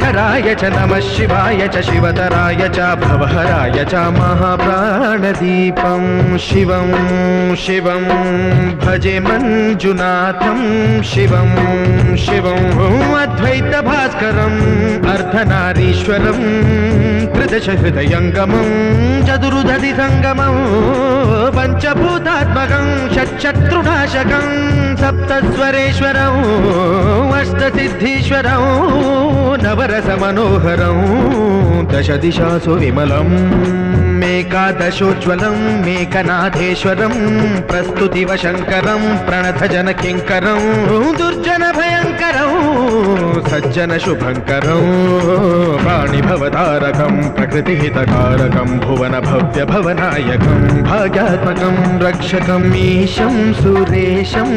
शङ्कराय च नमः शिवाय च शिवतराय च भवहराय च महाप्राणदीपं शिवं शिवं भजे मञ्जुनाथं शिवं शिवं अद्वैतभास्करम् अर्धनारीश्वरं त्रिदशहृदयङ्गमं चतुर्दधिसङ्गमं पञ्चभूतात्मकं षट्शत्रुनाशकं सप्तस्वरेश्वरं अष्टसिद्धीश्वरं नवरसमनोहरं दशदिशासु विमलं मेकादशोज्ज्वलं मेकनाथेश्वरं प्रस्तुतिव शङ्करं प्रणतजनकिङ्करं दुर्जनभयङ्करं सज्जनशुभङ्करं वाणिभवतारकं प्रकृतिहितकारकं भुवनभव्यभवनायकं भाग्यात्मकं रक्षकम् ईशं सुरेशं